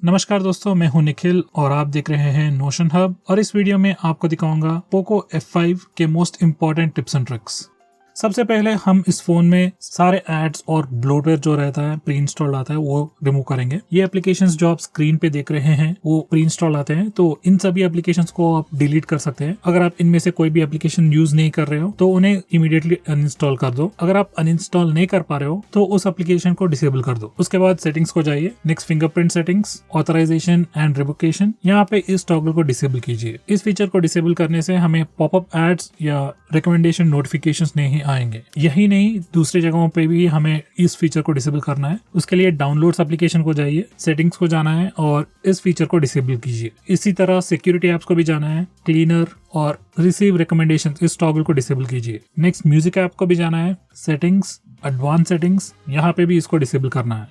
नमस्कार दोस्तों, मैं हूं निखिल और आप देख रहे हैं नोशन हब। और इस वीडियो में आपको दिखाऊंगा पोको F5 के most important tips and tricks. सबसे पहले हम इस फोन में सारे एड्स और ब्लोटवेयर जो रहता है प्री इंस्टॉल्ड आता है वो रिमूव करेंगे। ये एप्लीकेशंस जो आप स्क्रीन पे देख रहे हैं वो प्री इंस्टॉल आते हैं, तो इन सभी एप्लीकेशंस को आप डिलीट कर सकते हैं। अगर आप इनमें से कोई भी एप्लीकेशन यूज नहीं कर रहे हो तो उन्हें इमीडिएटली अनइंस्टॉल कर दो। अगर आप अनइंस्टॉल नहीं कर पा रहे हो तो उस एप्लीकेशन को डिसेबल कर दो। उसके बाद सेटिंग्स को जाइए, next fingerprint settings, authorization and revocation, यहाँ पे इस टॉगल को डिसेबल कीजिए। इस फीचर को डिसेबल करने से हमें पॉपअप एड्स या रिकमेंडेशन नोटिफिकेशंस नहीं आएंगे। यही नहीं, दूसरी जगहों पे भी हमें इस फीचर को डिसेबल करना है। उसके लिए डाउनलोड्स एप्लीकेशन को जाइए, सेटिंग्स को जाना है और इस फीचर को डिसेबल कीजिए। इसी तरह सिक्योरिटी ऐप्स को भी जाना है, क्लीनर और रिसीव रिकमेंडेशन, इस टॉगल को डिसेबल कीजिए। नेक्स्ट म्यूजिक ऐप को भी जाना है, सेटिंग्स, एडवांस सेटिंग्स, यहाँ पे भी इसको डिसेबल करना है।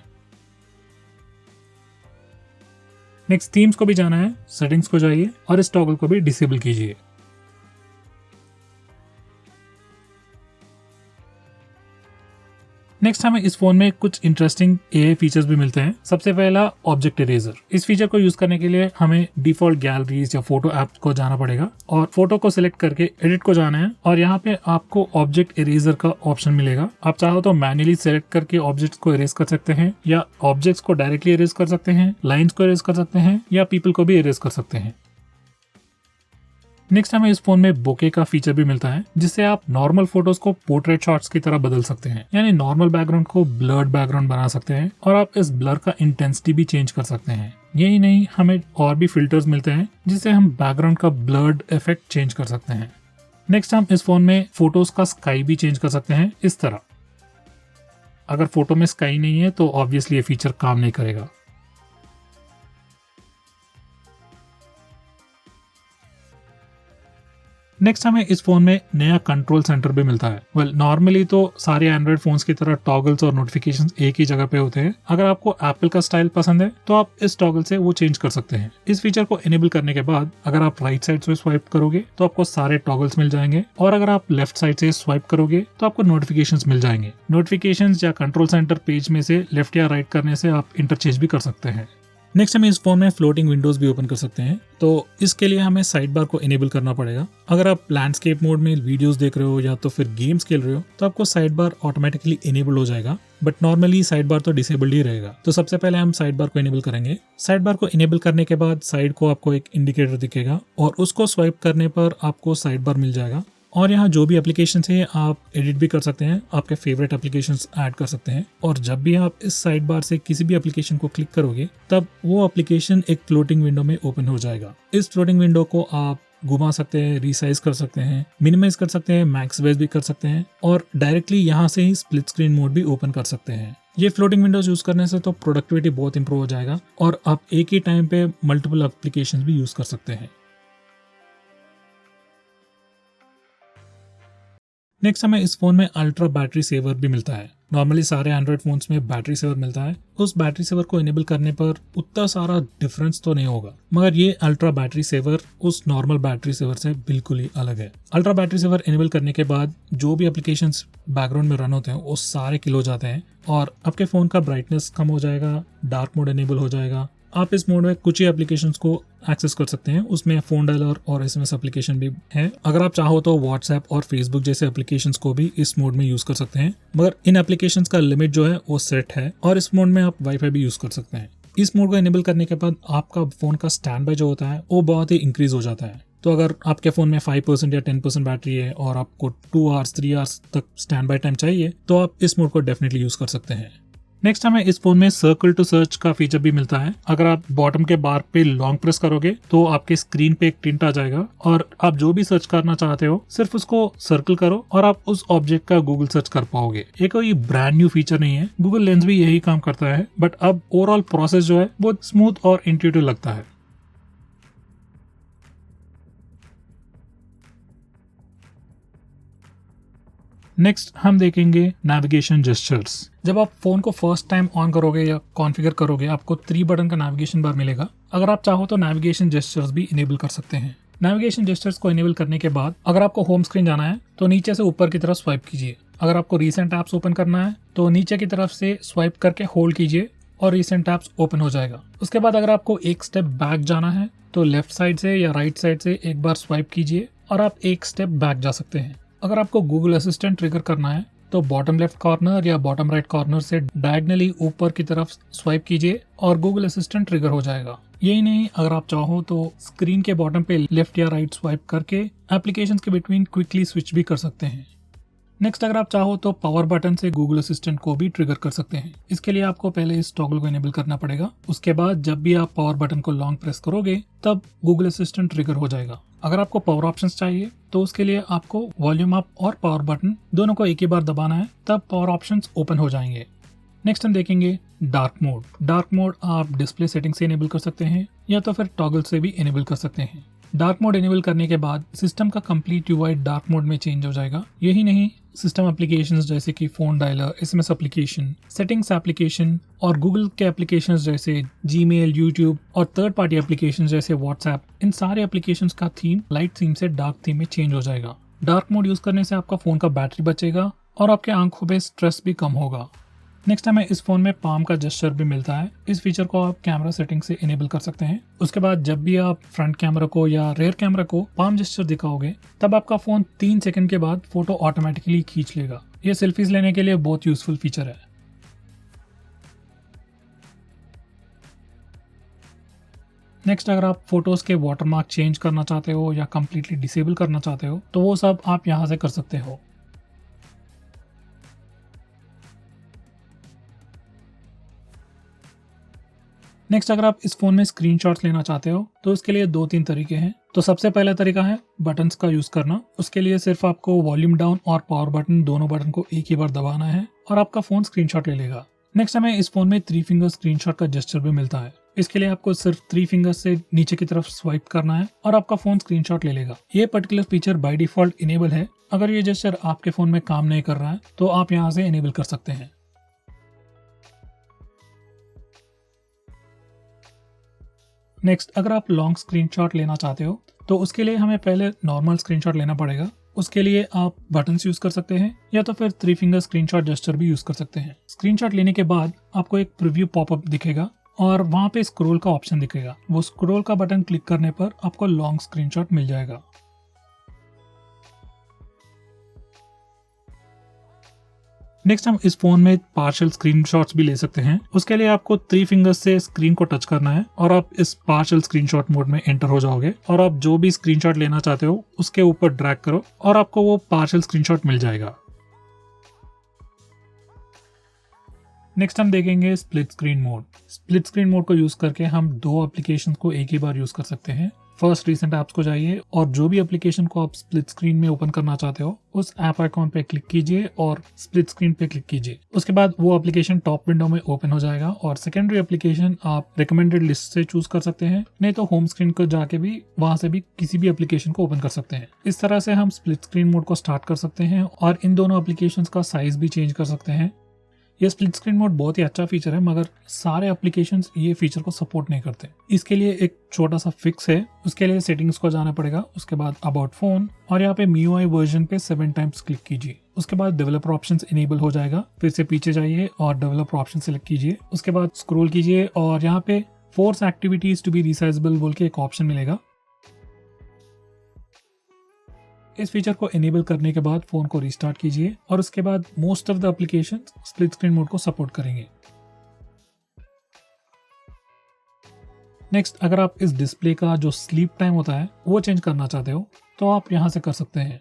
नेक्स्ट थीम्स को भी जाना है, सेटिंग्स को जाइए और इस टॉगल को भी डिसेबल कीजिए। नेक्स्ट हमें इस फोन में कुछ इंटरेस्टिंग एआई फीचर्स भी मिलते हैं। सबसे पहला ऑब्जेक्ट इरेजर। इस फीचर को यूज करने के लिए हमें डिफॉल्ट गैलरीज या फोटो ऐप को जाना पड़ेगा और फोटो को सिलेक्ट करके एडिट को जाना है और यहाँ पे आपको ऑब्जेक्ट इरेजर का ऑप्शन मिलेगा। आप चाहो तो मैन्युअली सिलेक्ट करके ऑब्जेक्ट्स को इरेज कर सकते हैं या ऑब्जेक्ट्स को डायरेक्टली इरेज कर सकते हैं, लाइन्स को इरेज कर सकते हैं या पीपल को भी इरेज कर सकते हैं। नेक्स्ट हमें इस फोन में बोके का फीचर भी मिलता है, जिससे आप नॉर्मल फोटोज को पोर्ट्रेट शॉट्स की तरह बदल सकते हैं, यानी नॉर्मल बैकग्राउंड को ब्लर्ड बैकग्राउंड बना सकते हैं और आप इस ब्लर का इंटेंसिटी भी चेंज कर सकते हैं। यही नहीं, हमें और भी फिल्टर्स मिलते हैं जिससे हम बैकग्राउंड का ब्लर्ड इफेक्ट चेंज कर सकते हैं। नेक्स्ट हम इस फोन में फोटोज का स्काई भी चेंज कर सकते हैं इस तरह। अगर फोटो में स्काई नहीं है तो ऑब्वियसली ये फीचर काम नहीं करेगा। नेक्स्ट हमें इस फोन में नया कंट्रोल सेंटर भी मिलता है। नॉर्मली तो सारे एंड्रॉइड फोन्स की तरह टॉगल्स और नोटिफिकेशंस एक ही जगह पे होते हैं। अगर आपको एप्पल का स्टाइल पसंद है तो आप इस टॉगल से वो चेंज कर सकते हैं। इस फीचर को इनेबल करने के बाद अगर आप राइट साइड से स्वाइप करोगे तो आपको सारे टॉगल्स मिल जाएंगे और अगर आप लेफ्ट साइड से स्वाइप करोगे तो आपको नोटिफिकेशंस मिल जाएंगे। नोटिफिकेशंस या कंट्रोल सेंटर पेज में से लेफ्ट या राइट करने से आप इंटरचेंज भी कर सकते हैं। नेक्स्ट हमें इस फोन में फ्लोटिंग विंडोज भी ओपन कर सकते हैं, तो इसके लिए हमें साइड बार को इनेबल करना पड़ेगा। अगर आप लैंडस्केप मोड में वीडियोस देख रहे हो या तो फिर गेम्स खेल रहे हो तो आपको साइड बार ऑटोमेटिकली इनेबल हो जाएगा, बट नॉर्मली साइड बार तो डिसेबल्ड ही रहेगा। तो सबसे पहले हम साइड बार को इनेबल करेंगे। साइड बार को इनेबल करने के बाद साइड को आपको एक इंडिकेटर दिखेगा और उसको स्वाइप करने पर आपको साइड बार मिल जाएगा और यहाँ जो भी एप्लीकेशन है आप एडिट भी कर सकते हैं, आपके फेवरेट एप्लीकेशंस ऐड कर सकते हैं। और जब भी आप इस साइड बार से किसी भी एप्लीकेशन को क्लिक करोगे तब वो एप्लीकेशन एक फ्लोटिंग विंडो में ओपन हो जाएगा। इस फ्लोटिंग विंडो को आप घुमा सकते हैं, रिसाइज कर सकते हैं, मिनिमाइज कर सकते हैं, मैक्सिमाइज भी कर सकते हैं और डायरेक्टली यहाँ से ही स्प्लिट स्क्रीन मोड भी ओपन कर सकते हैं। ये फ्लोटिंग विंडोज यूज करने से तो प्रोडक्टिविटी बहुत इंप्रूव हो जाएगा और आप एक ही टाइम पे मल्टीपल एप्लीकेशन भी यूज कर सकते हैं। नेक्स्ट हमें इस फोन में अल्ट्रा बैटरी सेवर भी मिलता है। नॉर्मली सारे एंड्रॉइड फोन्स में बैटरी सेवर मिलता है। उस बैटरी सेवर को इनेबल करने पर उतना सारा डिफरेंस तो नहीं होगा, मगर ये अल्ट्रा बैटरी सेवर उस नॉर्मल बैटरी सेवर से बिल्कुल ही अलग है। अल्ट्रा बैटरी सेवर इनेबल करने के बाद जो भी एप्लीकेशंस बैकग्राउंड में रन होते हैं वो सारे किल हो जाते हैं और आपके फोन का ब्राइटनेस कम हो जाएगा, डार्क मोड इनेबल हो जाएगा। आप इस मोड में कुछ ही एप्लीकेशंस को एक्सेस कर सकते हैं, उसमें फोन डायलर और एसएमएस एप्लीकेशन भी है। अगर आप चाहो तो व्हाट्सएप और फेसबुक जैसे एप्लीकेशंस को भी इस मोड में यूज कर सकते हैं, मगर इन एप्लीकेशंस का लिमिट जो है वो सेट है और इस मोड में आप वाईफाई भी यूज कर सकते हैं। इस मोड को इनेबल करने के बाद आपका फोन का स्टैंड बाय जो होता है वो बहुत ही इंक्रीज हो जाता है। तो अगर आपके फोन में 5% या 10% बैटरी है और आपको 2 आवर्स 3 आवर्स तक स्टैंड बाय टाइम चाहिए तो आप इस मोड को डेफिनेटली यूज कर सकते हैं। नेक्स्ट हमें इस फोन में सर्कल टू सर्च का फीचर भी मिलता है। अगर आप बॉटम के बार पे लॉन्ग प्रेस करोगे तो आपके स्क्रीन पे एक टिंट आ जाएगा और आप जो भी सर्च करना चाहते हो सिर्फ उसको सर्कल करो और आप उस ऑब्जेक्ट का गूगल सर्च कर पाओगे। ये कोई ब्रांड न्यू फीचर नहीं है, गूगल लेंस भी यही काम करता है, बट अब ओवरऑल प्रोसेस जो है बहुत स्मूथ और इंट्यूटिव लगता है। नेक्स्ट हम देखेंगे नेविगेशन जेस्चर्स। जब आप फोन को फर्स्ट टाइम ऑन करोगे या कॉन्फ़िगर करोगे आपको 3 बटन का नेविगेशन बार मिलेगा। अगर आप चाहो तो नेविगेशन जेस्चर्स भी इनेबल कर सकते हैं। नेविगेशन जेस्चर्स को इनेबल करने के बाद अगर आपको होम स्क्रीन जाना है तो नीचे से ऊपर की तरफ स्वाइप कीजिए। अगर आपको रीसेंट ऐप्स ओपन करना है तो नीचे की तरफ से स्वाइप करके होल्ड कीजिए और रिसेंट ऐप्स ओपन हो जाएगा। उसके बाद अगर आपको एक स्टेप बैक जाना है तो लेफ्ट साइड से या राइट साइड से एक बार स्वाइप कीजिए और आप एक स्टेप बैक जा सकते हैं। अगर आपको गूगल असिस्टेंट ट्रिगर करना है तो बॉटम लेफ्ट कॉर्नर या बॉटम राइट कॉर्नर से डायगनली ऊपर की तरफ स्वाइप कीजिए और गूगल असिस्टेंट ट्रिगर हो जाएगा। यही नहीं, अगर आप चाहो तो स्क्रीन के बॉटम पे लेफ्ट या राइट स्वाइप करके एप्लीकेशंस के बिटवीन क्विकली स्विच भी कर सकते हैं। नेक्स्ट, अगर आप चाहो तो पावर बटन से गूगल असिस्टेंट को भी ट्रिगर कर सकते हैं। इसके लिए आपको पहले इस टॉगल को इनेबल करना पड़ेगा। उसके बाद जब भी आप पावर बटन को लॉन्ग प्रेस करोगे तब गूगल असिस्टेंट ट्रिगर हो जाएगा। अगर आपको पावर ऑप्शंस चाहिए तो उसके लिए आपको वॉल्यूम अप और पावर बटन दोनों को एक ही बार दबाना है, तब पावर ऑप्शंस ओपन हो जाएंगे। नेक्स्ट हम देखेंगे डार्क मोड। डार्क मोड आप डिस्प्ले सेटिंग से इनेबल कर सकते हैं या तो फिर टॉगल से भी इनेबल कर सकते हैं। डार्क मोड इनेबल करने के बाद सिस्टम का कंप्लीट यूआई डार्क मोड में चेंज हो जाएगा। यही नहीं, सिस्टम एप्लीकेशंस जैसे कि phone dialer, SMS application, settings application और गूगल के एप्लीकेशंस जैसे जीमेल, यूट्यूब और थर्ड पार्टी एप्लीकेशंस जैसे व्हाट्सएप, इन सारे एप्लीकेशंस का थीम लाइट थीम से डार्क थीम में चेंज हो जाएगा। डार्क मोड यूज करने से आपका फोन का बैटरी बचेगा और आपके आंखों पे स्ट्रेस भी कम होगा। नेक्स्ट हमें इस फोन में पाम का जेस्चर भी मिलता है। इस फीचर को आप कैमरा सेटिंग से इनेबल कर सकते हैं। उसके बाद जब भी आप फ्रंट कैमरा को या रेयर कैमरा को पाम जेस्चर दिखाओगे तब आपका फोन 3 सेकंड के बाद फोटो ऑटोमेटिकली खींच लेगा। ये सेल्फीज लेने के लिए बहुत यूजफुल फीचर है। नेक्स्ट, अगर आप फोटोज के वाटरमार्क चेंज करना चाहते हो या कम्प्लीटली डिसेबल करना चाहते हो तो वो सब आप यहाँ से कर सकते हो। नेक्स्ट, अगर आप इस फोन में स्क्रीनशॉट्स लेना चाहते हो तो उसके लिए 2-3 तरीके हैं। तो सबसे पहला तरीका है बटन्स का यूज करना। उसके लिए सिर्फ आपको वॉल्यूम डाउन और पावर बटन दोनों बटन को एक ही बार दबाना है और आपका फोन स्क्रीनशॉट ले लेगा। नेक्स्ट, हमें इस फोन में 3 फिंगर स्क्रीनशॉट का जेस्चर भी मिलता है। इसके लिए आपको सिर्फ 3 फिंगर से नीचे की तरफ स्वाइप करना है और आपका फोन स्क्रीनशॉट ले लेगा। ये particular feature by default enable है। अगर ये जेस्चर आपके फोन में काम नहीं कर रहा है तो आप यहाँ से इनेबल कर सकते हैं। नेक्स्ट, अगर आप लॉन्ग स्क्रीनशॉट लेना चाहते हो तो उसके लिए हमें पहले नॉर्मल स्क्रीनशॉट लेना पड़ेगा। उसके लिए आप बटन्स यूज कर सकते हैं या तो फिर 3 फिंगर स्क्रीनशॉट जेस्चर भी यूज कर सकते हैं। स्क्रीनशॉट लेने के बाद आपको एक प्रीव्यू पॉपअप दिखेगा और वहां पे स्क्रॉल का ऑप्शन दिखेगा। वो स्क्रॉल का बटन क्लिक करने पर आपको लॉन्ग स्क्रीनशॉट मिल जाएगा। नेक्स्ट, हम इस फोन में पार्शियल स्क्रीनशॉट्स भी ले सकते हैं। उसके लिए आपको 3 फिंगर्स से स्क्रीन को टच करना है और आप इस पार्शियल स्क्रीनशॉट मोड में एंटर हो जाओगे और आप जो भी स्क्रीनशॉट लेना चाहते हो उसके ऊपर ड्रैग करो और आपको वो पार्शियल स्क्रीनशॉट मिल जाएगा। नेक्स्ट हम देखेंगे split screen mode. Split screen mode को यूज करके हम 2 एप्लीकेशन को एक ही बार यूज कर सकते हैं। फर्स्ट रिसेंट ऐप्स को जाइए और जो भी एप्लीकेशन को आप स्प्लिट स्क्रीन में ओपन करना चाहते हो उस ऐप आइकॉन पे क्लिक कीजिए और स्प्लिट स्क्रीन पे क्लिक कीजिए। उसके बाद वो एप्लीकेशन टॉप विंडो में ओपन हो जाएगा और सेकेंडरी एप्लीकेशन आप रिकमेंडेड लिस्ट से चूज कर सकते हैं, नहीं तो होम स्क्रीन को जाके भी वहां से भी किसी भी एप्लीकेशन को ओपन कर सकते हैं। इस तरह से हम स्प्लिट स्क्रीन मोड को स्टार्ट कर सकते हैं और इन दोनों एप्लीकेशन का साइज भी चेंज कर सकते हैं। ये स्प्लिट स्क्रीन मोड बहुत ही अच्छा फीचर है मगर सारे एप्लीकेशंस ये फीचर को सपोर्ट नहीं करते। इसके लिए एक छोटा सा फिक्स है। उसके लिए सेटिंग्स को जाना पड़ेगा। उसके बाद अबाउट फोन और यहाँ पे MIUI वर्जन पे 7 टाइम्स क्लिक कीजिए। उसके बाद डेवलपर ऑप्शंस इनेबल हो जाएगा। फिर से पीछे जाइए और डेवलपर ऑप्शन सेलेक्ट कीजिए। उसके बाद स्क्रॉल कीजिए और यहाँ पे force activities to be resizable बोल के एक ऑप्शन मिलेगा। इस फीचर को इनेबल करने के बाद फोन को रिस्टार्ट कीजिए और उसके बाद most of the applications split screen mode को सपोर्ट करेंगे। नेक्स्ट, अगर आप इस डिस्प्ले का जो स्लीप टाइम होता है वो चेंज करना चाहते हो तो आप यहां से कर सकते हैं।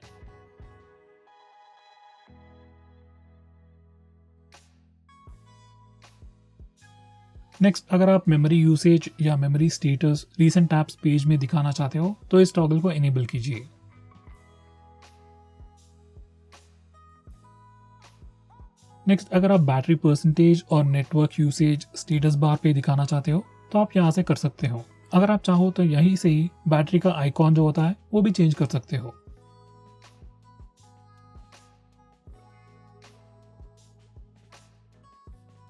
नेक्स्ट, अगर आप मेमोरी यूसेज या memory status recent apps page में दिखाना चाहते हो तो इस टॉगल को इनेबल कीजिए। नेक्स्ट, अगर आप बैटरी परसेंटेज और नेटवर्क यूसेज स्टेटस बार पे दिखाना चाहते हो तो आप यहाँ से कर सकते हो। अगर आप चाहो तो यहीं से ही बैटरी का आइकॉन जो होता है वो भी चेंज कर सकते हो।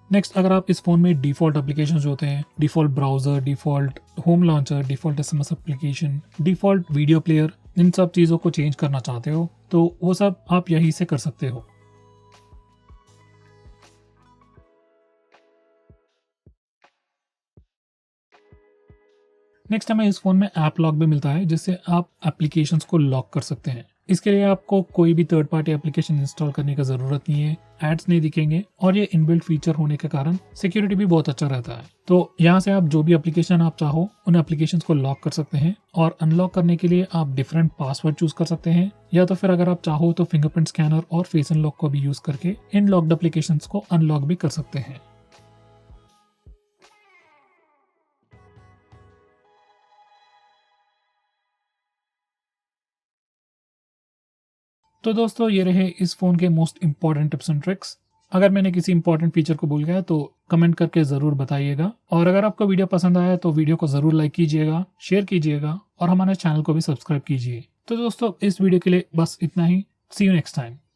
नेक्स्ट, अगर आप इस फोन में डिफॉल्ट एप्लीकेशंस होते हैं, default browser, default home launcher, default SMS application, default video player, इन सब चीज़ों को चेंज करना चाहते हो तो वो सब आप यहीं से कर सकते हो। नेक्स्ट हमें इस फोन में ऐप लॉक भी मिलता है, जिससे आप एप्लीकेशंस को लॉक कर सकते हैं। इसके लिए आपको कोई भी थर्ड पार्टी एप्लीकेशन इंस्टॉल करने की जरूरत नहीं है, एड्स नहीं दिखेंगे और ये इनबिल्ट फीचर होने के कारण सिक्योरिटी भी बहुत अच्छा रहता है। तो यहाँ से आप जो भी एप्लीकेशन आप चाहो उन एप्लीकेशंस को लॉक कर सकते हैं और अनलॉक करने के लिए आप डिफरेंट पासवर्ड चूज कर सकते हैं, या तो फिर अगर आप चाहो तो फिंगरप्रिंट स्कैनर और फेस अनलॉक को भी यूज करके इन लॉक्ड एप्लीकेशंस को अनलॉक भी कर सकते हैं। तो दोस्तों ये रहे इस फोन के most important tips and tricks. अगर मैंने किसी इंपॉर्टेंट फीचर को भूल गया तो कमेंट करके जरूर बताइएगा, और अगर आपको वीडियो पसंद आया तो वीडियो को जरूर लाइक कीजिएगा, शेयर कीजिएगा और हमारे चैनल को भी सब्सक्राइब कीजिए। तो दोस्तों इस वीडियो के लिए बस इतना ही। सी यू नेक्स्ट टाइम।